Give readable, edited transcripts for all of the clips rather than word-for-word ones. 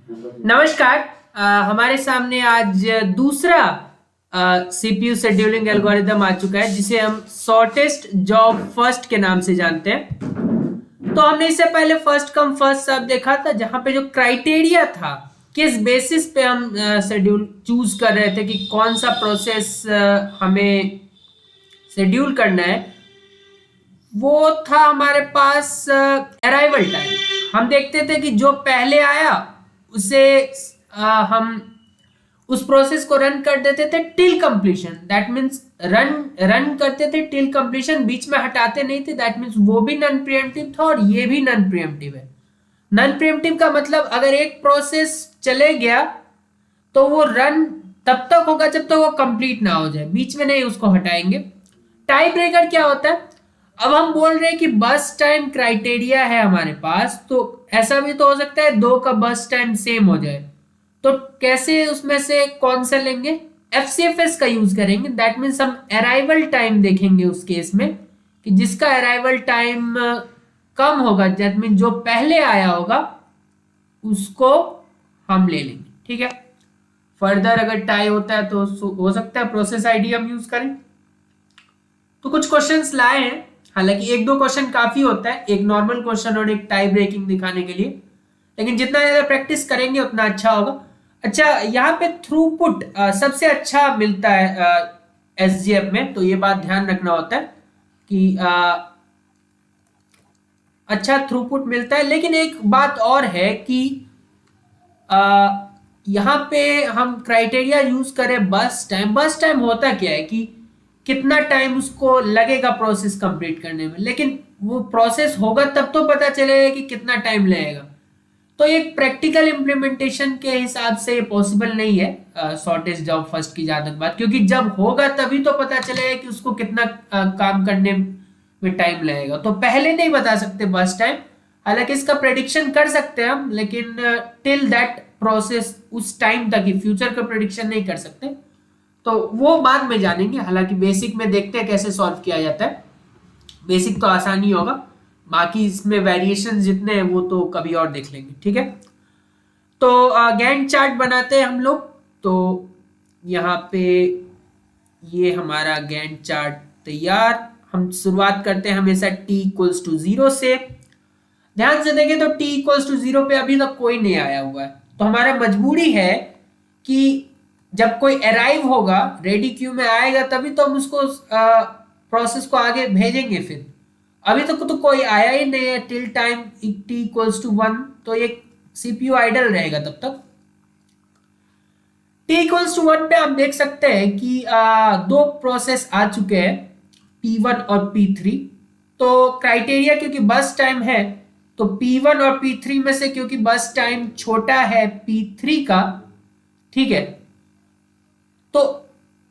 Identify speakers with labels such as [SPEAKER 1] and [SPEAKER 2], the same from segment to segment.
[SPEAKER 1] नमस्कार। हमारे सामने आज दूसरा सीपीयू शेड्यूलिंग एल्गोरिदम आ चुका है जिसे हम शॉर्टेस्ट जॉब फर्स्ट के नाम से जानते हैं। तो हमने इससे पहले फर्स्ट कम फर्स्ट सर्व देखा था, जहां पे जो क्राइटेरिया था, किस बेसिस पे हम शेड्यूल चूज कर रहे थे कि कौन सा प्रोसेस हमें शेड्यूल करना है। वो था हमारे पास अराइवल टाइम। हम देखते थे कि जो पहले आया उसे हम उस प्रोसेस को रन कर देते थे till completion. That means run run करते थे टिल कंप्लीशन, बीच में हटाते नहीं थे। दैट मींस वो भी नॉन प्रिएम्प्टिव था और ये भी नॉन प्रिएम्प्टिव है। नॉन प्रिएम्प्टिव का मतलब अगर एक प्रोसेस चले गया तो वो रन तब तक होगा जब तक वो कंप्लीट ना हो जाए, बीच में नहीं उसको हटाएंगे। टाई ब्रेकर क्या होता है? अब हम बोल रहे हैं कि बस टाइम क्राइटेरिया है हमारे पास, तो ऐसा भी तो हो सकता है दो का बस टाइम सेम हो जाए। तो कैसे उसमें से कौन सा लेंगे? एफसीएफएस का यूज करेंगे। दैट मीन्स हम अराइवल टाइम देखेंगे उस केस में कि जिसका अराइवल टाइम कम होगा, दैट मीन जो पहले आया होगा उसको हम ले लेंगे। ठीक है। फर्दर अगर टाई होता है तो हो सकता है प्रोसेस आईडी हम यूज करें। तो कुछ क्वेश्चंस लाए हैं, हालांकि एक दो क्वेश्चन काफी होता है, एक नॉर्मल क्वेश्चन और एक टाई ब्रेकिंग दिखाने के लिए। लेकिन जितना ज्यादा प्रैक्टिस करेंगे उतना अच्छा होगा। अच्छा, यहाँ पे थ्रूपुट सबसे अच्छा मिलता है एसजीएफ में, तो ये बात ध्यान रखना होता है कि अच्छा थ्रूपुट मिलता है। लेकिन एक बात और है कि यहाँ पे हम क्राइटेरिया यूज करें बस टाइम। बस टाइम होता क्या है कि कितना टाइम उसको लगेगा प्रोसेस कंप्लीट करने में, लेकिन वो प्रोसेस होगा तब तो पता चलेगा कि कितना टाइम लगेगा। तो एक प्रैक्टिकल इम्प्लीमेंटेशन के हिसाब से ये पॉसिबल नहीं है शॉर्टेज जॉब फर्स्ट की जहां तक बात, क्योंकि जब होगा तभी तो पता चलेगा कि उसको कितना काम करने में टाइम लगेगा। तो पहले नहीं बता सकते बस टाइम। हालांकि इसका प्रेडिक्शन कर सकते हैं हम, लेकिन टिल दैट प्रोसेस उस टाइम तक ही फ्यूचर का प्रेडिक्शन नहीं कर सकते। तो वो बाद में जानेंगे। हालांकि बेसिक में देखते हैं कैसे सॉल्व किया जाता है। बेसिक तो आसानी ही होगा, बाकी इसमें वेरिएशन जितने हैं वो तो कभी और देख लेंगे। ठीक है। तो गैंट चार्ट बनाते हैं हम लोग। तो यहाँ पे ये हमारा गैंट चार्ट तैयार। हम शुरुआत करते हैं हमेशा t इक्वल्स टू जीरो से। ध्यान से देखें तो t इक्वल्स टू जीरो पे अभी तक कोई नहीं आया हुआ है, तो हमारा मजबूरी है कि जब कोई अराइव होगा रेडी क्यू में आएगा तभी तो हम उसको प्रोसेस को आगे भेजेंगे। फिर अभी तक तो कोई आया ही नहीं है till time t equals to one, तो ये सीपीयू आइडल रहेगा तब तक। t इक्वल्स टू वन पे आप देख सकते हैं कि दो प्रोसेस आ चुके हैं, P1 और P3। तो क्राइटेरिया क्योंकि बस टाइम है, तो P1 और P3 में से क्योंकि बस टाइम छोटा है P3 का, ठीक है, तो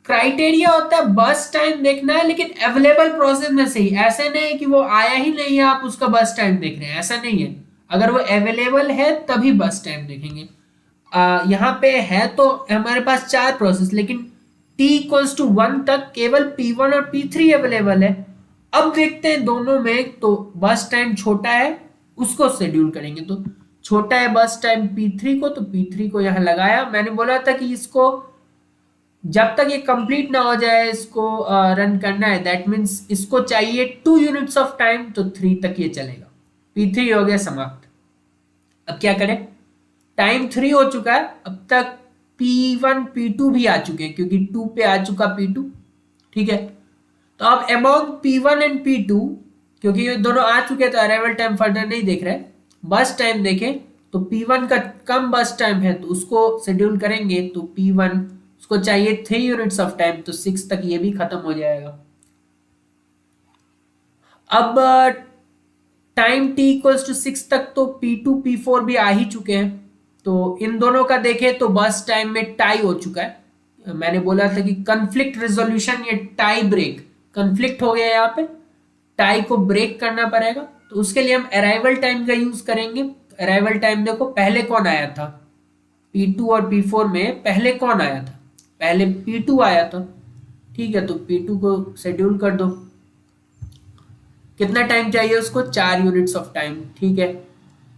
[SPEAKER 1] क्राइटेरिया होता है बस टाइम देखना है लेकिन अवेलेबल प्रोसेस में से ही। ऐसे नहीं कि वो आया ही नहीं है आप उसका बस टाइम देख रहे हैं, ऐसा नहीं है। अगर वो अवेलेबल है तभी बस टाइम देखेंगे। यहाँ पे है तो हमारे पास चार प्रोसेस, लेकिन t इक्वल्स टू वन तक केवल P1 और P3 अवेलेबल है। अब देखते हैं दोनों में, तो बस टाइम छोटा है उसको शेड्यूल करेंगे। तो छोटा है बस टाइम P3 को, तो P3 को यहाँ लगाया। मैंने बोला था कि इसको जब तक ये कंप्लीट ना हो जाए इसको रन करना है। दैट मीन्स इसको चाहिए 2 यूनिट्स ऑफ टाइम, तो 3 तक ये चलेगा। P3 हो गया समाप्त। अब क्या करें? टाइम 3 हो चुका है, अब तक P1 P2 भी आ चुके हैं क्योंकि 2 पे आ चुका P2। ठीक है। तो अब अमॉन्ग P1 एंड P2, क्योंकि ये दोनों आ चुके हैं तो अराइवल टाइम फर्दर नहीं देख रहे, बस टाइम देखें तो P1 का कम बस टाइम है तो उसको शेड्यूल करेंगे। तो P1 उसको चाहिए 3 यूनिट्स ऑफ टाइम, तो 6 तक ये भी खत्म हो जाएगा। अब टाइम t इक्वल्स टू 6 तक तो P2 P4 भी आ ही चुके हैं। तो इन दोनों का देखें तो बस टाइम में टाई हो चुका है। मैंने बोला था कि कंफ्लिक्ट रेजोल्यूशन या टाई ब्रेक, कंफ्लिक्ट हो गया यहाँ पे, टाई को ब्रेक करना पड़ेगा। तो उसके लिए हम अराइवल टाइम का यूज करेंगे। अराइवल टाइम देखो पहले कौन आया था, P2 और P4 में पहले कौन आया था? पहले P2 आया था। ठीक है, तो P2 को शेड्यूल कर दो। कितना टाइम चाहिए उसको? 4 यूनिट्स ऑफ टाइम। ठीक है,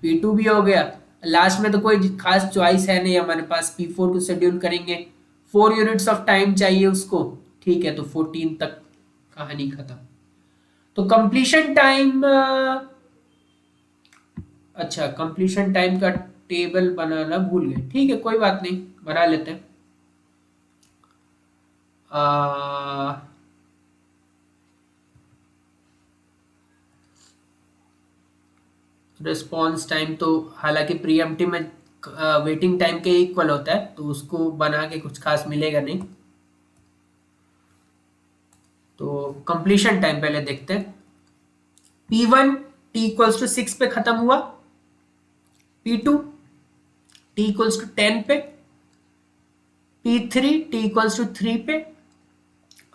[SPEAKER 1] P2 भी हो गया। लास्ट में तो कोई खास चॉइस है नहीं हमारे पास, P4 को शेड्यूल करेंगे, 4 यूनिट्स ऑफ टाइम चाहिए उसको, ठीक है, तो 14 तक कहानी खत्म। तो कंप्लीशन टाइम, अच्छा कंप्लीशन टाइम का टेबल बनाना भूल गए, ठीक है कोई बात नहीं, बना लेते हैं। रिस्पॉन्स टाइम तो हालांकि प्रीएम्प्टिव में वेटिंग टाइम के इक्वल होता है, तो उसको बना के कुछ खास मिलेगा नहीं। तो कंप्लीशन टाइम पहले देखते हैं। P1 t इक्वल्स टू 6 पे खत्म हुआ, P2 t इक्वल्स टू 10 पे, P3 t इक्वल्स टू 3 पे,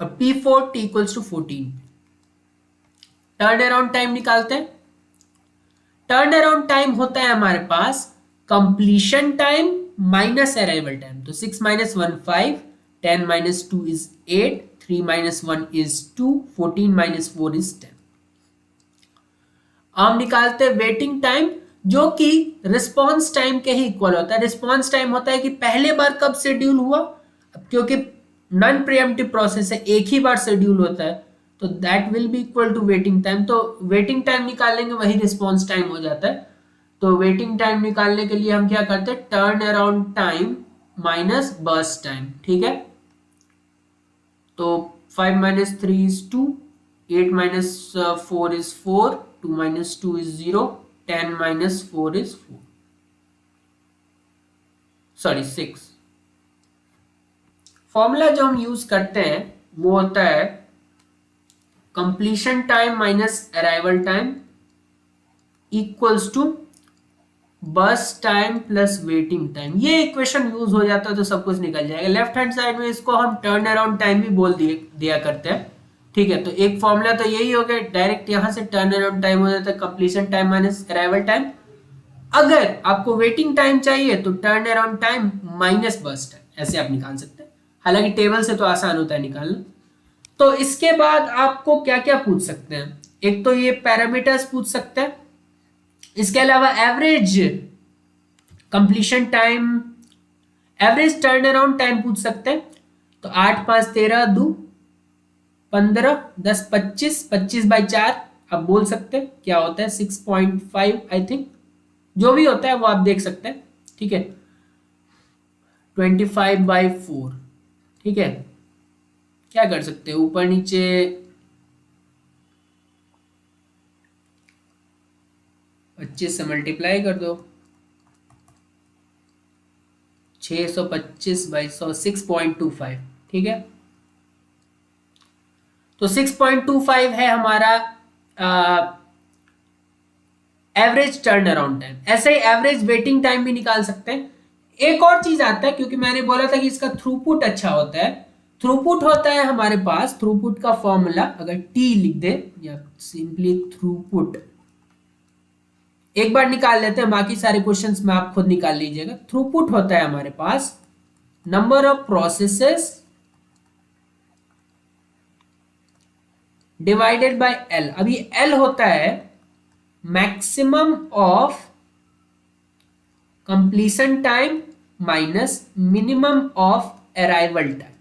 [SPEAKER 1] और P4 t इक्वल्स टू 14 पे। टर्न अराउंड टाइम निकालते हैं। टर्न अराउंड टाइम होता है हमारे पास completion time minus arrival time. तो 6 minus 1 5, 10 minus 2 is 8, 3 minus 1 is 2, 14 minus 4 is 10। हम निकालते हैं वेटिंग टाइम, जो कि रिस्पॉन्स टाइम के ही इक्वल होता है। रिस्पॉन्स टाइम होता है कि पहले बार कब शेड्यूल हुआ, क्योंकि नॉन प्रीएम्प्टिव प्रोसेस है, एक ही बार शेड्यूल होता है, तो that will be equal to waiting time. तो वेटिंग टाइम निकालेंगे वही रिस्पॉन्स टाइम हो जाता है। तो वेटिंग टाइम निकालने के लिए हम क्या करते हैं, turn around time minus burst time, ठीक है। तो 5 minus 3 is 2, 8 minus 4 is 4, 2 minus 2 is 0, 10 minus 4 is 4, sorry 6। Formula जो हम यूज करते हैं वो होता है completion time minus arrival time equals to burst time plus waiting time. ये इक्वेशन यूज हो जाता है तो सब कुछ निकल जाएगा। लेफ्ट हैंड साइड में इसको हम टर्न अराउंड टाइम भी बोल दिया करते हैं, ठीक है। तो एक फॉर्मूला तो यही हो गया, डायरेक्ट यहां से टर्न अराउंड टाइम हो जाता है completion time minus arrival time. अगर आपको वेटिंग टाइम चाहिए तो turn around time minus burst time, ऐसे आप निकाल सकते हैं। हालांकि टेबल से तो आसान होता है निकालना। तो इसके बाद आपको क्या क्या पूछ सकते हैं, एक तो ये पैरामीटर्स पूछ सकते हैं, इसके अलावा average completion time, average turn around time पूछ सकते हैं। तो 8 5 13 2 15 10 25, 25 बाई 4 आप बोल सकते हैं क्या होता है, 6.5 आई थिंक, जो भी होता है वो आप देख सकते हैं, ठीक है। 25 बाई 4, ठीक है। क्या कर सकते हैं, ऊपर नीचे 25 से मल्टीप्लाई कर दो, 625 बाई 100, 6.25, ठीक है। तो 6.25 है हमारा एवरेज टर्न अराउंड टाइम। ऐसे ही एवरेज वेटिंग टाइम भी निकाल सकते हैं। एक और चीज आता है, क्योंकि मैंने बोला था कि इसका थ्रूपुट अच्छा होता है। थ्रूपुट होता है हमारे पास, थ्रूपुट का फॉर्मूला अगर टी लिख दे या सिंपली थ्रूपुट, एक बार निकाल लेते हैं, बाकी सारे क्वेश्चंस में आप खुद निकाल लीजिएगा। थ्रूपुट होता है हमारे पास number of processes divided by L. अब ये एल होता है maximum of completion time minus minimum of arrival time.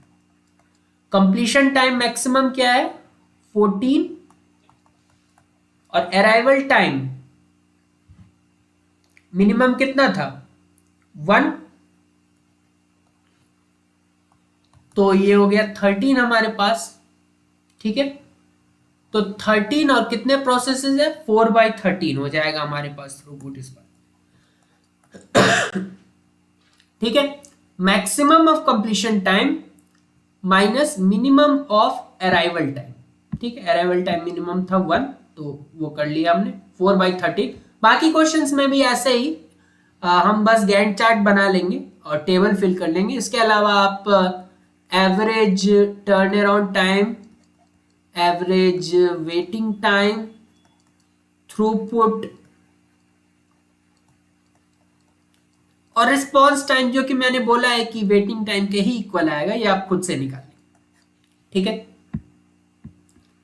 [SPEAKER 1] Completion time maximum क्या है 14, और अराइवल टाइम मिनिमम कितना था 1, तो ये हो गया 13 हमारे पास, ठीक है। तो 13 और कितने प्रोसेसेस है 4/13 हो जाएगा हमारे पास थ्रूपुट इस पर, ठीक है। Maximum of completion time minus minimum of arrival time, ठीक है। अराइवल टाइम मिनिमम था 1, तो वो कर लिया हमने 4/13। बाकी क्वेश्चंस में भी ऐसे ही हम बस गैंट चार्ट बना लेंगे और टेबल फिल कर लेंगे। इसके अलावा आप average turn around time, average waiting time, throughput और रिस्पॉन्स टाइम, जो कि मैंने बोला है कि वेटिंग टाइम के ही इक्वल आएगा, ये आप खुद से निकालें, ठीक है।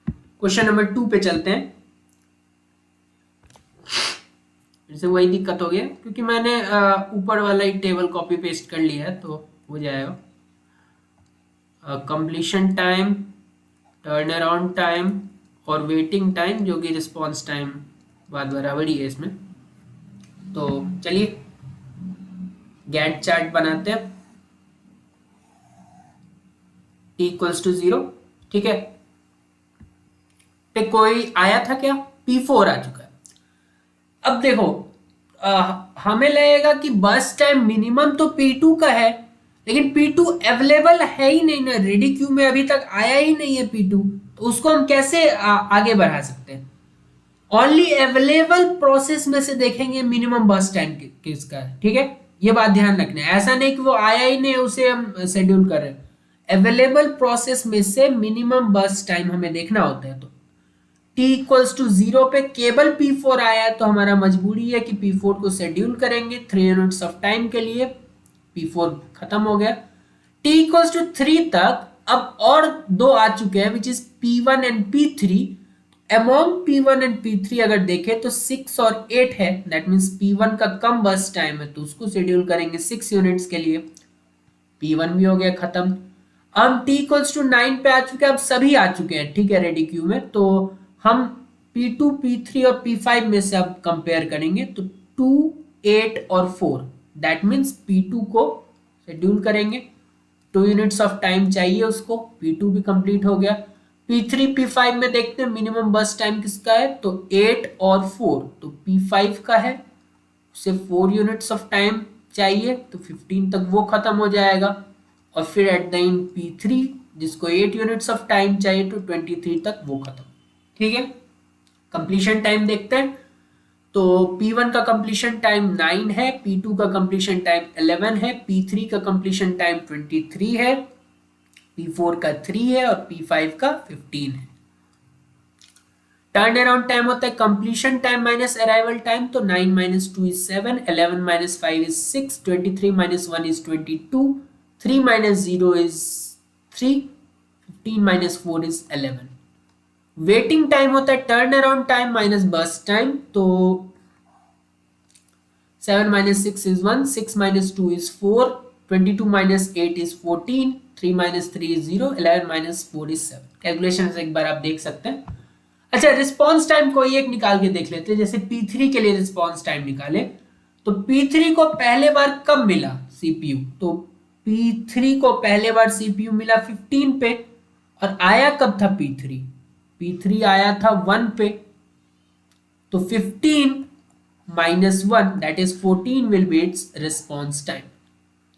[SPEAKER 1] क्वेश्चन नंबर 2 पे चलते हैं। फिर से वही दिक्कत हो गया क्योंकि मैंने ऊपर वाला ही टेबल कॉपी पेस्ट कर लिया है तो हो जाएगा। Completion time, turn around time और वेटिंग टाइम जो कि रिस्पॉन्स टाइम बात बराबर ही है इसमें। तो चलिए गैंट चार्ट बनाते हैं। t इक्वल्स टू 0, ठीक है। पे कोई आया था क्या? P4 आ चुका है। अब देखो हमें लगेगा कि बस टाइम मिनिमम तो P2 का है, लेकिन P2 अवेलेबल है ही नहीं ना, रेडी क्यू में अभी तक आया ही नहीं है P2, तो उसको हम कैसे आगे बढ़ा सकते हैं? ओनली अवेलेबल प्रोसेस में से देखेंगे मिनिमम बस टाइम किसका है, ठीक है। ये बात ध्यान रखना है, ऐसा नहीं कि वो आया ही नहीं उसे हम शेड्यूल कर रहे हैं। अवेलेबल प्रोसेस में से मिनिमम बस टाइम हमें देखना होता है। तो t इक्वल्स टू 0 पे केवल P4 आया है तो हमारा मजबूरी है कि P4 को शेड्यूल करेंगे 3 यूनिट्स ऑफ टाइम के लिए। P4 खत्म हो गया। t इक्वल्स टू 3 तक अब और दो आ चुके हैं which is P1 and P3। Among P1 and P3 अगर देखें तो 6 और 8 है, दैट मीन्स P1 का कम बस टाइम है तो उसको शेड्यूल करेंगे 6 यूनिट्स के लिए। P1 भी हो गया खत्म। अब t इक्वल्स टू 9 पे आ चुके हैं, अब सभी आ चुके हैं, ठीक है, रेडी क्यू में। तो हम P2, P3 और P5 में से अब कंपेयर करेंगे तो 2, 8 और 4, दैट मीन्स P2 को शेड्यूल करेंगे, 2 यूनिट्स ऑफ टाइम चाहिए उसको। P2 भी कंप्लीट हो गया। P3, P5 में देखते हैं मिनिमम बस टाइम किसका है, तो 8 और 4, तो P5 का है, उसे 4 यूनिट्स ऑफ टाइम चाहिए तो 15 तक वो खत्म हो जाएगा। और फिर एट द एंड P3 जिसको 8 यूनिट्स ऑफ टाइम चाहिए तो 23 तक वो खत्म, ठीक है। कंप्लीशन टाइम देखते हैं तो P1 का कंप्लीशन टाइम 9 है, P2 का कंप्लीशन टाइम 11 है, P3 का कंप्लीशन टाइम 23 है, P4 का 3 है और P5 का 15 है। टर्न अराउंड टाइम होता है completion time minus arrival time, तो 9 minus 2 is 7, 11 minus 5 is 6, 23 minus 1 is 22, 3 minus 0 is 3, 15 minus 4 is 11। Waiting time होता है turn around time minus burst time, तो 7 minus 6 is 1, 6 minus 2 is 4, 22 minus 8 is 14, 3 minus 3 is 0, 11 minus 4 is 7। Calculation एक बार आप देख सकते हैं। अच्छा, रिस्पॉन्स टाइम कोई एक निकाल के देख लेते हैं। जैसे P3 के लिए रिस्पॉन्स टाइम निकाले तो P3 को पहले बार कब मिला CPU, तो P3 को पहले बार CPU मिला 15 पे, और आया कब था P3 आया था 1 पे, तो 15 minus 1 that is 14 will be it's response time.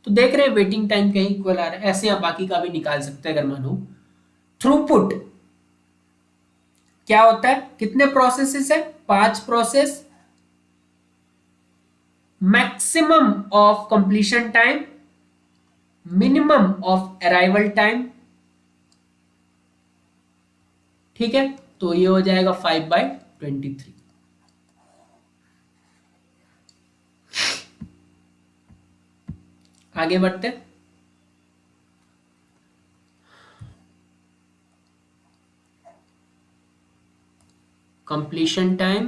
[SPEAKER 1] तो देख रहे हैं वेटिंग टाइम कहीं इक्वल आ रहा है। ऐसे आप बाकी का भी निकाल सकते हैं अगर मन हो। थ्रूपुट क्या होता है, कितने प्रोसेसेस है, 5 process, maximum of completion time, minimum of arrival time, ठीक है। तो ये हो जाएगा 5/23। आगे बढ़ते हैं। Completion time,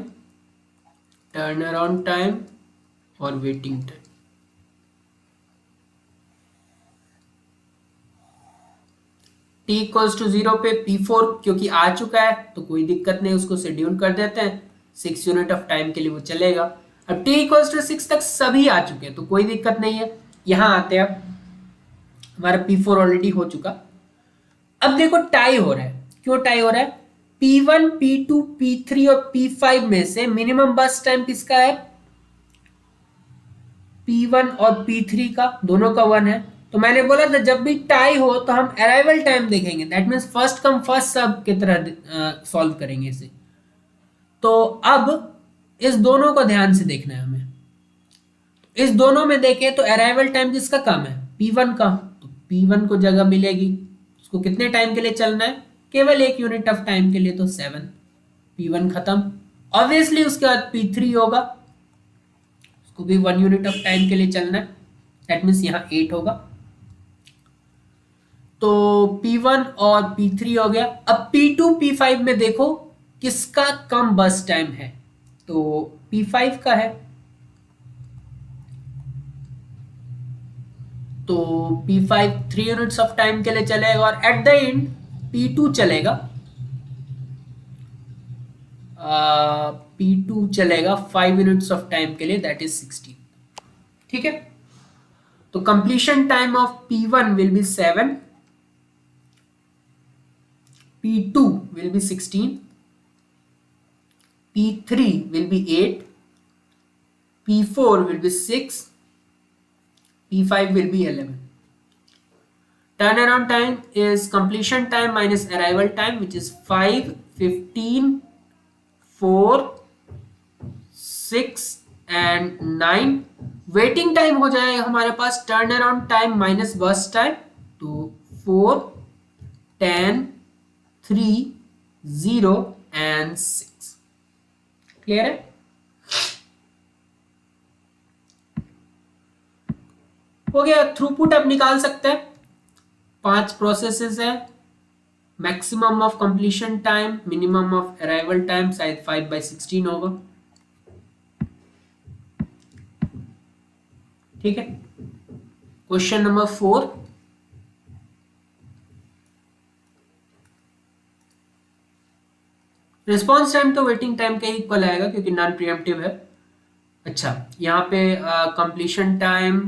[SPEAKER 1] turn around time और waiting time. t equals to 0 पे P4 क्योंकि आ चुका है तो कोई दिक्कत नहीं, उसको शेड्यूल कर देते हैं 6 यूनिट ऑफ टाइम के लिए वो चलेगा। अब t इक्वल्स टू 6 तक सभी आ चुके हैं तो कोई दिक्कत नहीं है। यहां आते हैं, अब हमारा P4 ऑलरेडी हो चुका। अब देखो टाई हो रहा है, क्यों टाई हो रहा है, P1, P2, P3 और P5 में से मिनिमम बस टाइम किसका है, P1 और P3 का, दोनों का 1 है। तो मैंने बोला था जब भी टाई हो तो हम अराइवल टाइम देखेंगे, that means first come first serve की तरह सॉल्व करेंगे इसे। तो अब इस दोनों को ध्यान से देखना है हमें। इस दोनों में देखें तो अराइवल टाइम किसका कम है, P1 का, तो P1 को जगह मिलेगी। उसको कितने टाइम के लिए चलना है, केवल 1 यूनिट ऑफ टाइम के लिए, तो 7, P1 खत्म। ऑब्वियसली उसके बाद P3 होगा, उसको भी 1 यूनिट ऑफ टाइम के लिए चलना है, दैट मीन्स यहाँ 8 होगा। तो P1 और P3 हो गया। अब P2, P5 में देखो किसका कम बस टाइम है, तो P5 का है, तो P5 3 यूनिट्स ऑफ टाइम के लिए चलेगा और एट द एंड P2 चलेगा, P2 चलेगा 5 यूनिट्स ऑफ टाइम के लिए, दैट इज 16। ठीक है, तो completion time of P1 will be 7, P2 will be 16, P3 will be 8, P4 will be 6, P5 will be 11. Turnaround time is completion time minus arrival time, which is 5, 15, 4, 6 and 9. Waiting time हो जाएगा हमारे पास turnaround time minus burst time, तो 4, 10, 3, 0 and 6. Clear है? हो गया। Throughput अब निकाल सकते हैं। 5 प्रोसेसेस है, maximum of completion time, minimum of arrival time, शायद 5/16 होगा। ठीक है, क्वेश्चन नंबर 4, रिस्पॉन्स टाइम तो वेटिंग टाइम के इक्वल आएगा क्योंकि नॉन प्रीएम्प्टिव है। अच्छा, यहाँ पे कंप्लीशन टाइम,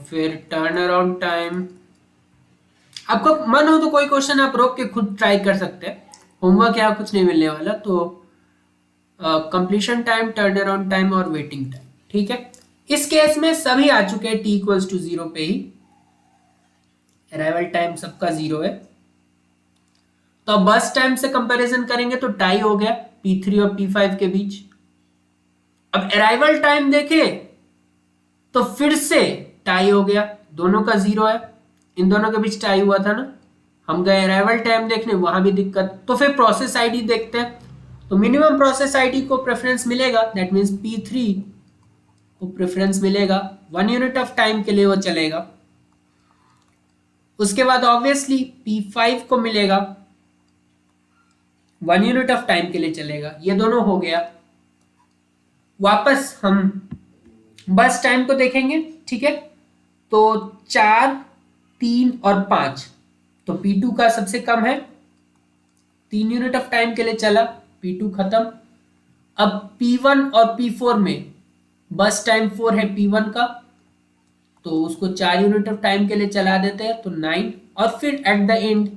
[SPEAKER 1] फिर टर्न अराउंड टाइम। आपको मन हो तो कोई क्वेश्चन आप रोक के खुद ट्राई कर सकते हैं, होमवर्क यहाँ कुछ नहीं मिलने वाला। तो completion time, turn around time और वेटिंग टाइम। ठीक है, इस केस में सभी आ चुके हैं t=0 पे ही, अराइवल टाइम सबका 0 है। तो अब बस टाइम से कंपैरिजन करेंगे तो टाई हो गया P3 और P5 के बीच। अब अराइवल टाइम देखें तो फिर से टाई हो गया, दोनों का 0 है, इन दोनों के बीच टाई हुआ था ना। हम गए अराइवल टाइम देखने, वहां भी दिक्कत। तो फिर प्रोसेस आईडी देखते हैं, तो मिनिमम प्रोसेस आईडी को प्रेफरेंस मिलेगा, दैट मींस P3 को प्रेफरेंस मिलेगा, 1 यूनिट ऑफ टाइम के लिए वो चलेगा। उसके बाद ऑब्वियसली P5 को मिलेगा, 1 यूनिट ऑफ टाइम के लिए चलेगा। ये दोनों हो गया। वापस हम बस टाइम को देखेंगे। ठीक है, तो 4, 3 और 5, तो P2 का सबसे कम है, 3 यूनिट ऑफ टाइम के लिए चला, P2 खत्म। अब P1 और P4 में बस टाइम 4 है P1 का, तो उसको 4 यूनिट ऑफ टाइम के लिए चला देते हैं, तो 9। और फिर एट द एंड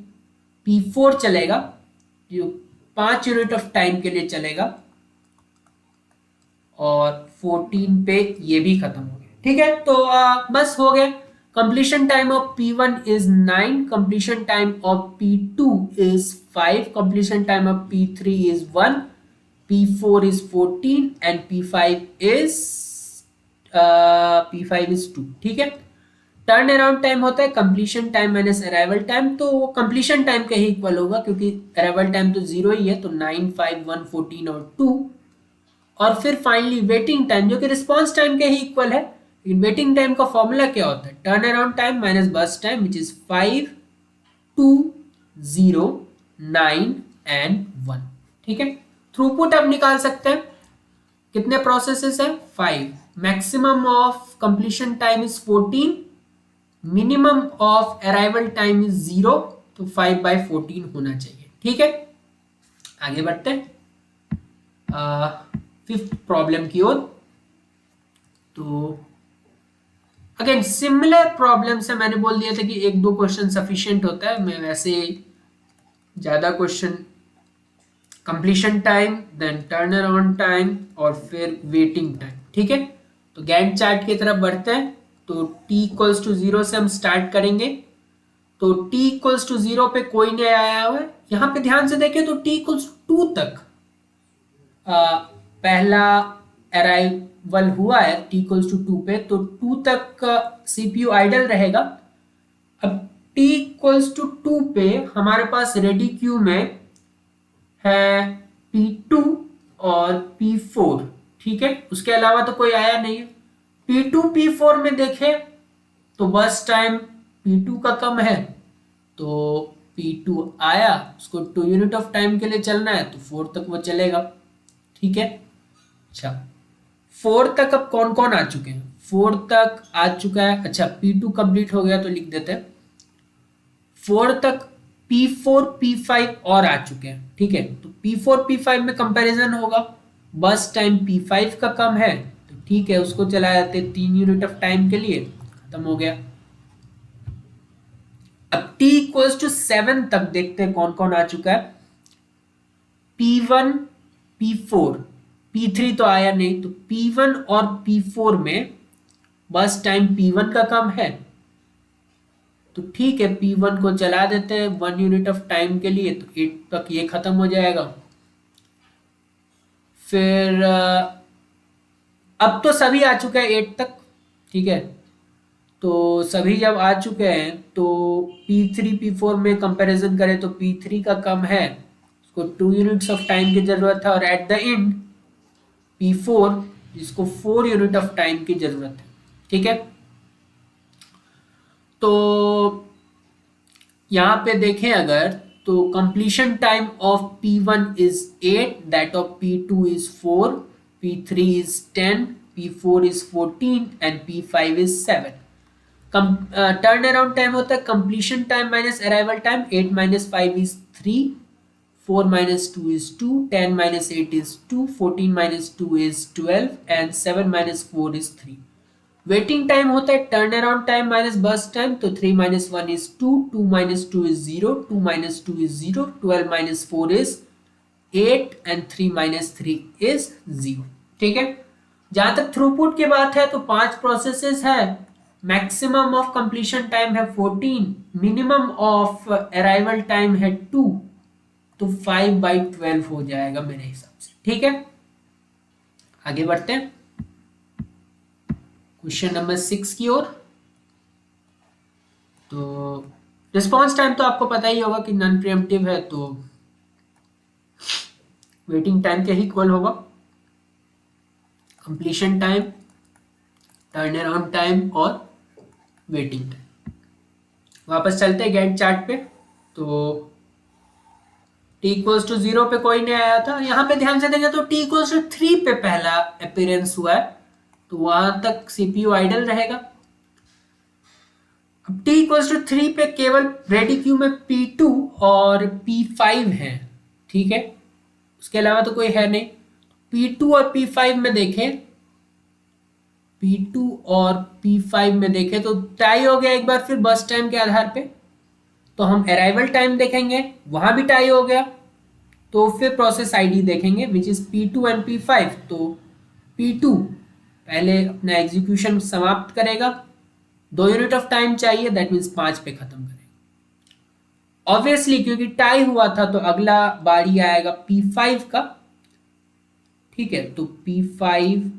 [SPEAKER 1] P4 चलेगा, जो 5 यूनिट ऑफ टाइम के लिए चलेगा, और 14 पे ये भी खत्म हो गया। ठीक है, तो बस हो गया। Completion time of P1 is 9, completion time of P2 is 5, completion time of P3 is 1, P4 is 14 and P5 is 2। ठीक है, टर्न अराउंड टाइम होता है completion time minus arrival time, तो वो कंप्लीशन टाइम के ही इक्वल होगा क्योंकि arrival time तो 0 ही है, तो 9, 5, 1, 14 और 2। और फिर फाइनली वेटिंग टाइम जो कि रिस्पॉन्स टाइम के ही इक्वल है। लेकिन वेटिंग टाइम का फॉर्मूला क्या होता है? Turn around time minus burst time, which is 5, 2, 0, 9 and 1। ठीक है, थ्रूपुट आप निकाल सकते हैं। कितने प्रोसेसेस है? 5। Maximum of completion time is 14, minimum of arrival time is 0, तो 5/14 होना चाहिए। ठीक है, आगे बढ़ते हैं 5th प्रॉब्लम की ओर। तो अगेन सिमिलर प्रॉब्लम से मैंने बोल दिया था कि 1-2 क्वेश्चन सफिशिएंट होता है। मैं वैसे ज्यादा question completion time, then turn around time और फिर वेटिंग टाइम। ठीक है, तो गैंट चार्ट की तरफ बढ़ते हैं। तो t=0 से हम स्टार्ट करेंगे। तो t=0 पे कोई नहीं आया हुआ है। यहां पे ध्यान से देखें तो t=2 तक पहला अराइवल हुआ है t=2 पे, तो 2 तक CPU आइडल रहेगा। अब t=2 पे हमारे पास रेडी क्यू में है P2 और P4। ठीक है, उसके अलावा तो कोई आया नहीं है। P2 P4 में देखें तो बस टाइम P2 का कम है, तो P2 आया, उसको 2 यूनिट ऑफ टाइम के लिए चलना है, तो 4 तक वो चलेगा। ठीक है, अच्छा 4 तक अब कौन कौन आ चुके हैं? 4 तक आ चुका है। अच्छा P2 कंप्लीट हो गया तो लिख देते हैं 4 तक P4 P5 और आ चुके हैं। ठीक है, तो P4 P5 में कंपैरिजन होगा, बस टाइम P5 का कम है तो ठीक है उसको चला जाते हैं 3 यूनिट ऑफ टाइम के लिए, खत्म हो गया। अब t इक्वल्स टू 7 तक देखते हैं कौन कौन आ चुका है। P1 P4 P3 तो आया नहीं, तो P1 और P4 में बस टाइम P1 का कम है तो ठीक है P1 को चला देते हैं 1 यूनिट ऑफ टाइम के लिए, तो 8 तक ये खत्म हो जाएगा। फिर अब तो सभी आ चुके हैं 8 तक। ठीक है, तो सभी जब आ चुके हैं तो P3 P4 में कंपैरिजन करें तो P3 का कम है, उसको 2 यूनिट्स ऑफ टाइम की जरूरत है, और एट द एंड P4 जिसको 4 यूनिट ऑफ टाइम की जरूरत है। ठीक है, तो यहां पे देखें अगर तो completion time of P1 is 8, that of P2 is 4, P3 is 10, P4 is 14 and P5 is 7। Turn around time होता है completion time minus arrival time. 8 minus 5 is 3, 4 minus 2 is 2, 10 minus 8 is 2, 14 minus 2 is 12 and 7 minus 4 is 3। Waiting time होता है turn around time minus burst time, तो 3 minus 1 is 2, 2 minus 2 is 0, 2 minus 2 is 0, 12 minus 4 is 8 and 3 minus 3 is 0। ठीक है, जहां तक throughput की बात है तो 5 प्रोसेसेस है, मैक्सिमम ऑफ कंप्लीशन टाइम है 14, मिनिमम ऑफ अराइवल टाइम है 2, तो 5/12 हो जाएगा मेरे हिसाब से। ठीक है, आगे बढ़ते हैं क्वेश्चन नंबर 6 की ओर। तो रिस्पॉन्स टाइम तो आपको पता ही होगा कि नॉन प्रीएम्प्टिव है, तो वेटिंग टाइम के ही इक्वल होगा। Completion time, turn around time और वेटिंग टाइम। वापस चलते हैं गैंट चार्ट पे। तो t इक्वल्स टू 0 पे कोई नहीं आया था, यहाँ पे ध्यान से देंगे तो t इक्वल्स टू 3 पे पहला अपीयरेंस हुआ है, तो वहां तक सीपीयू आइडल रहेगा। अब t इक्वल्स टू 3 पे केवल रेडी क्यू में P2 और P5 है। ठीक है, उसके अलावा तो कोई है नहीं। P2 और P5 में देखें, P2 और P5 में देखें तो टाई हो गया एक बार फिर बस टाइम के आधार पे, तो हम अराइवल टाइम देखेंगे, वहां भी टाई हो गया, तो फिर प्रोसेस आईडी देखेंगे which is P2 and P5। तो P2 पहले अपना एग्जीक्यूशन समाप्त करेगा, 2 यूनिट ऑफ टाइम चाहिए, दैट मीन्स 5 पे खत्म करेगा। ऑब्वियसली क्योंकि टाई हुआ था तो अगला बारी आएगा P5 का। ठीक है, तो P5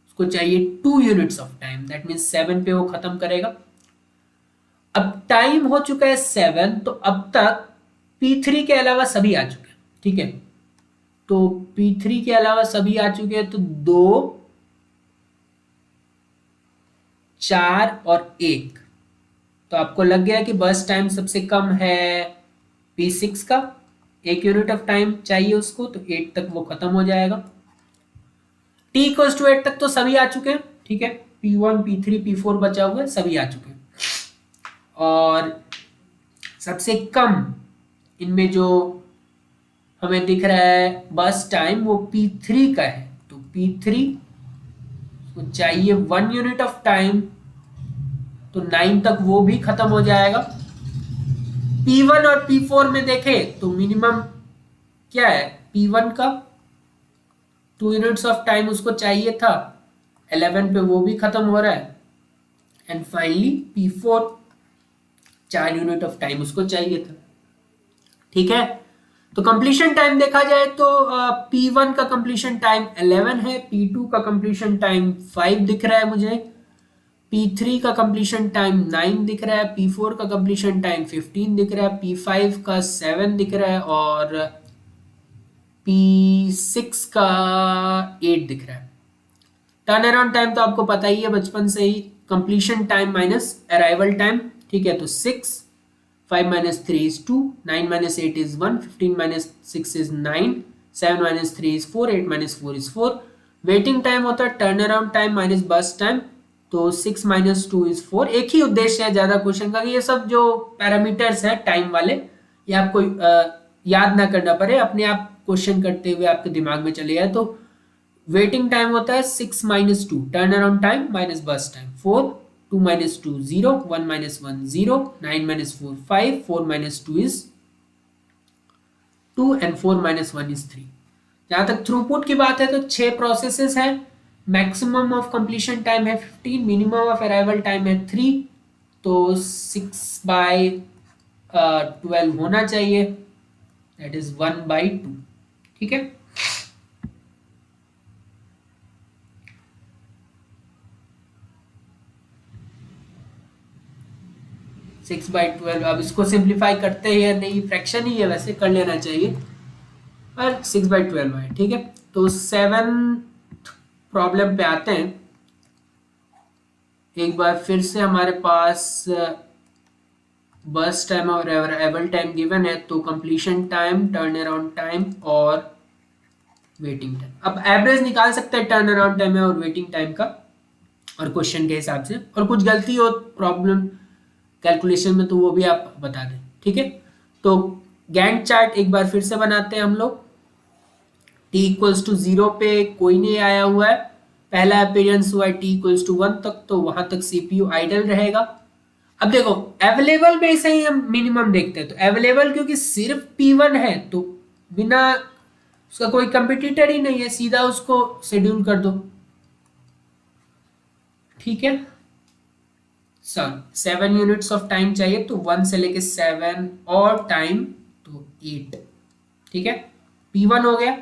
[SPEAKER 1] उसको चाहिए 2 units of time, that means 7 पे वो खत्म करेगा। अब टाइम हो चुका है 7, तो अब तक P3 के अलावा सभी आ चुके हैं। ठीक है, तो P3 के अलावा सभी आ चुके हैं, तो 2, 4 और 1, तो आपको लग गया कि बस टाइम सबसे कम है P6 का, 1 यूनिट ऑफ टाइम चाहिए उसको, तो 8 तक वो खत्म हो जाएगा। t इक्वल्स टू 8 तक तो सभी आ चुके हैं। ठीक है, P1 P3 P4 बचा हुआ है, सभी आ चुके हैं। और सबसे कम इनमें जो हमें दिख रहा है बस टाइम वो P3 का है, तो P3 को चाहिए 1 यूनिट ऑफ टाइम, तो 9 तक वो भी खत्म हो जाएगा। P1 और P4 में देखें तो मिनिमम क्या है, P1 का 2 यूनिट्स ऑफ टाइम उसको चाहिए था, 11 पे वो भी खत्म हो रहा है। And finally P4 4 unit of time उसको चाहिए था। ठीक है, तो कंप्लीशन टाइम देखा जाए तो P1 का कंप्लीशन टाइम 11 है, P2 का कंप्लीशन टाइम 5 दिख रहा है मुझे, P3 का कंप्लीशन टाइम 9 दिख रहा है, P4 का कंप्लीशन टाइम 15 दिख रहा है, P5 का 7 दिख रहा है और P6 का 8 दिख रहा है। टर्न अराउंड टाइम तो आपको पता ही है बचपन से ही, completion time minus arrival time. ठीक है, तो 6, 5 minus 3 is 2, 9 minus 8 is 1, 15 minus 6 is 9, 7 minus 3 is 4, 8 minus 4 is 4, waiting time होता है turn around time minus burst time, तो 6 माइनस 2 इज 4। एक ही उद्देश्य है ज्यादा क्वेश्चन का कि ये सब जो पैरामीटर्स है टाइम वाले, ये आपको याद ना करना पड़े, अपने आप क्वेश्चन करते हुए आपके दिमाग में चले जाए। तो वेटिंग टाइम होता है 6 minus 2 turn around time minus burst time, 4, 2 minus 2 0, 1 minus 1 0, 9 minus 4 5, 4 minus 2 is 2 and 4 minus 1 is 3। जहां तक थ्रूपुट की बात है तो 6 प्रोसेसेस है, मैक्सिमम ऑफ कंप्लीशन टाइम है 15, मिनिमम ऑफ अराइवल टाइम है 3, तो 6/12 होना चाहिए, दैट इज 1/2। ठीक है, 6/12। अब इसको सिंप्लीफाई करते हैं या नहीं, फ्रैक्शन ही है वैसे, कर लेना चाहिए, पर 6/12 है। ठीक है, तो 7 प्रॉब्लम पे आते हैं। एक बार फिर से हमारे पास बस टाइम और अराइवल टाइम गिवन है, तो completion time, turn around time और वेटिंग टाइम। अब एवरेज निकाल सकते हैं टर्न अराउंड टाइम और वेटिंग टाइम का, और क्वेश्चन के हिसाब से, और कुछ गलती हो प्रॉब्लम कैलकुलेशन में तो वो भी आप बता दें। ठीक है, तो गैंट चार्ट एक बार फिर से बनाते हैं हम लोग। टी इक्वल्स टू 0 पे कोई नहीं आया हुआ है, पहला अपीयरेंस हुआ है टी इक्वल्स टू 1 तक, तो वहां तक सीपीयू आइडल रहेगा। अब देखो अवेलेबल में से ही हम मिनिमम देखते हैं, तो अवेलेबल क्योंकि सिर्फ P1 है, तो बिना उसका कोई कंपिटिटर ही नहीं है, सीधा उसको शेड्यूल कर दो। ठीक है सर, 7 यूनिट्स ऑफ टाइम चाहिए, तो 1 से लेके 7 और टाइम तो 8। ठीक है, P1 हो गया।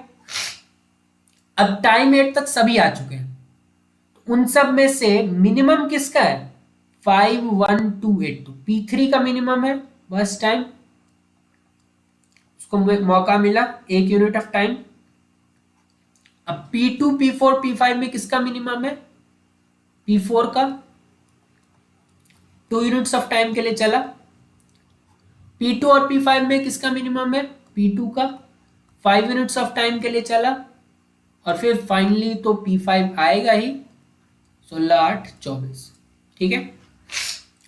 [SPEAKER 1] अब टाइम 8 तक सभी आ चुके हैं, उन सब में से मिनिमम किसका है, 5128, तो P3 का मिनिमम है बस टाइम, उसको मौका मिला 1 यूनिट ऑफ टाइम। अब P2 P4 P5 में किसका मिनिमम है, P4 का, 2 यूनिट्स ऑफ टाइम के लिए चला। P2 और P5 में किसका मिनिमम है, P2 का, 5 यूनिट्स ऑफ टाइम के लिए चला, और फिर फाइनली तो P5 आएगा ही, 16 8 24। ठीक है,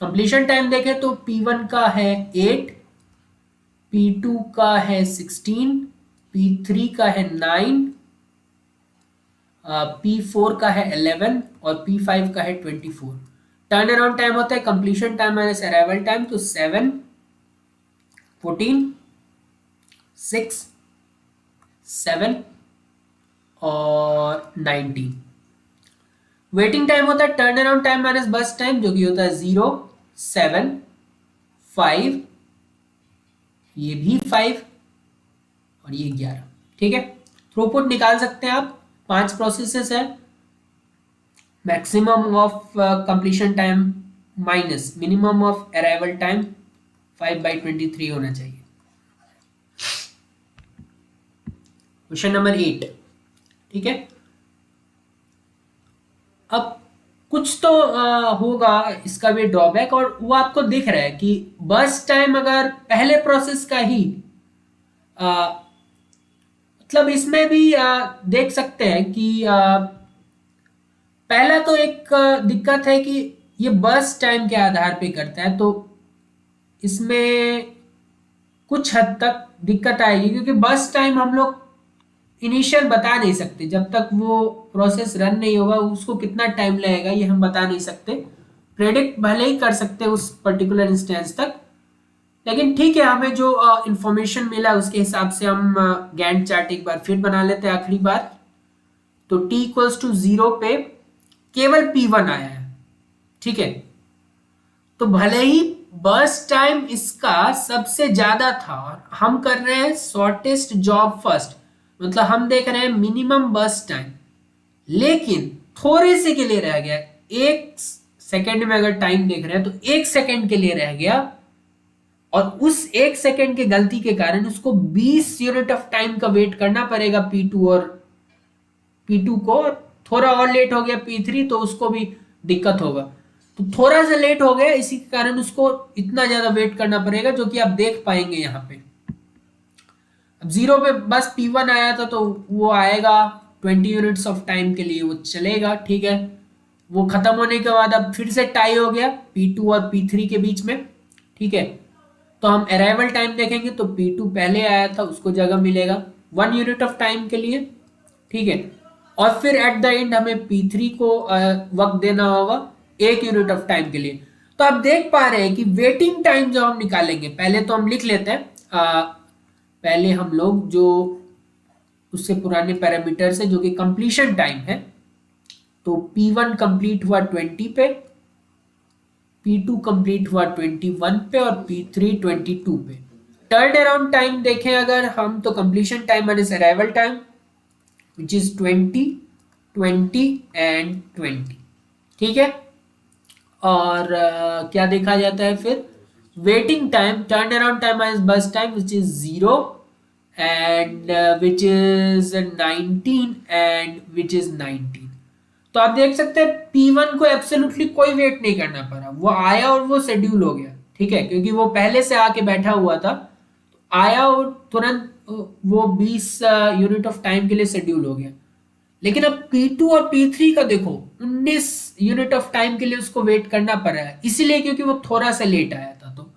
[SPEAKER 1] कंप्लीशन टाइम देखें तो P1 का है 8, P2 का है 16, P3 का है 9, P4 का है 11 और P5 का है 24। टर्न अराउंड टाइम होता है completion time minus arrival time, तो 7 14 6 7 और 19। वेटिंग टाइम होता है turn around time minus burst time, जो कि होता है 0 7 5, ये भी 5 और ये 11। ठीक है, थ्रूपुट निकाल सकते हैं आप, 5 प्रोसेसेस है, maximum of completion time minus minimum of arrival time 5/23 होना चाहिए। Question number 8। ठीक है, अब कुछ तो होगा इसका भी ड्रॉबैक, और वो आपको दिख रहा है कि बस टाइम अगर पहले प्रोसेस का ही मतलब इसमें भी देख सकते हैं कि पहला तो एक दिक्कत है कि ये बस टाइम के आधार पे करता है, तो इसमें कुछ हद तक दिक्कत आएगी, क्योंकि बस टाइम हम लोग इनिशियल बता नहीं सकते, जब तक वो प्रोसेस रन नहीं होगा उसको कितना टाइम लगेगा ये हम बता नहीं सकते। प्रेडिक्ट भले ही कर सकते उस पर्टिकुलर इंस्टेंस तक, लेकिन ठीक है, हमें जो इंफॉर्मेशन मिला उसके हिसाब से हम गैंट चार्ट एक बार फिर बना लेते हैं आखिरी बार। तो t इक्वल्स टू 0 पे केवल P1 आया है। ठीक है, तो भले ही बस टाइम इसका सबसे ज्यादा था, और हम कर रहे हैं शॉर्टेस्ट जॉब फर्स्ट, मतलब हम देख रहे हैं मिनिमम बस टाइम, लेकिन थोड़े से के लिए रह गया, 1 सेकेंड में अगर टाइम देख रहे हैं तो 1 सेकेंड के लिए रह गया, और उस 1 सेकेंड के गलती के कारण उसको 20 यूनिट ऑफ टाइम का वेट करना पड़ेगा P2 को, थोड़ा और लेट हो गया P3 तो उसको भी दिक्कत होगा, तो थोड़ा सा लेट हो गया, इसी के कारण उसको इतना ज्यादा वेट करना पड़ेगा, जो कि आप देख पाएंगे यहाँ पे। अब 0 पे बस P1 आया था तो वो आएगा, 20 यूनिट्स ऑफ टाइम के लिए वो चलेगा, ठीक है। वो खत्म होने के बाद अब फिर से टाई हो गया P2 और P3 के बीच में, ठीक है। तो हम अराइवल टाइम देखेंगे तो P2 पहले आया था, उसको जगह मिलेगा 1 यूनिट ऑफ टाइम के लिए, ठीक है। और फिर एट द एंड हमें P3 को वक्त देना होगा 1 यूनिट ऑफ टाइम के लिए। तो आप देख पा रहे हैं कि वेटिंग टाइम जब हम निकालेंगे, पहले तो हम लिख लेते हैं, पहले हम लोग जो उससे पुराने पैरामीटर से जो कि कंप्लीशन टाइम है, तो P1 कंप्लीट हुआ 20 पे, P2 कंप्लीट हुआ 21 पे और P3 22 पे। टर्न अराउंड टाइम देखें अगर हम, तो completion time minus arrival time which is 20, 20 and 20, ठीक है। और क्या देखा जाता है फिर, waiting time, turn around time minus burst time which is 0 and which is 19 and which is 19। तो आप देख सकते हैं P1 को एब्सोल्युटली कोई वेट नहीं करना पड़ा, वो आया और वो शेड्यूल हो गया, ठीक है, क्योंकि वो पहले से आके बैठा हुआ था, आया और तुरंत वो 20 यूनिट ऑफ टाइम के लिए शेड्यूल हो गया। लेकिन अब P2 और P3 का देखो 19 यूनिट ऑफ टाइम के लिए उसको वेट करना पड़ रहा है, इसीलिए क्योंकि वो थोड़ा सा लेट आया था। तो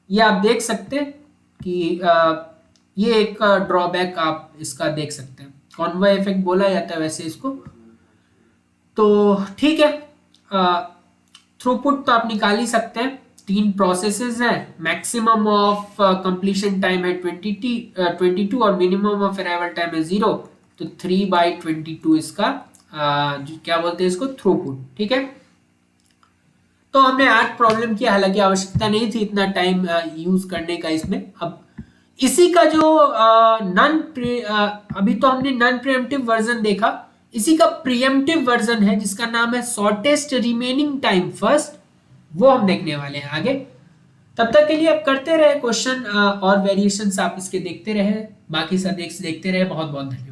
[SPEAKER 1] ये आप देख सकते हैं कि ये एक ड्रॉबैक आप इसका देख सकते हैं, कॉन्वॉय इफेक्ट बोला जाता है वैसे इसको। तो ठीक है, थ्रूपुट तो आप निकाल ही सकते हैं, 3 प्रोसेसेस हैं, मैक्सिमम ऑफ कंप्लीशन टाइम है 22 और मिनिमम ऑफ अराइवल टाइम है 0, तो 3/22 इसका क्या बोलते हैं इसको, थ्रूपुट, ठीक है। तो हमने 8 प्रॉब्लम किया, हालांकि आवश्यकता नहीं थी इतना टाइम यूज करने का इसमें। अब इसी का जो अभी तो हमने नॉन प्रीएम्प्टिव वर्जन देखा, इसी का प्रीएम्प्टिव वर्जन है जिसका नाम है शॉर्टेस्ट रिमेनिंग टाइम फर्स्ट, वो हम देखने वाले हैं आगे। तब तक के लिए आप करते रहे क्वेश्चन और वेरिएशंस आप इसके देखते रहे, बाकी सब देखते रहे। बहुत बहुत धन्यवाद।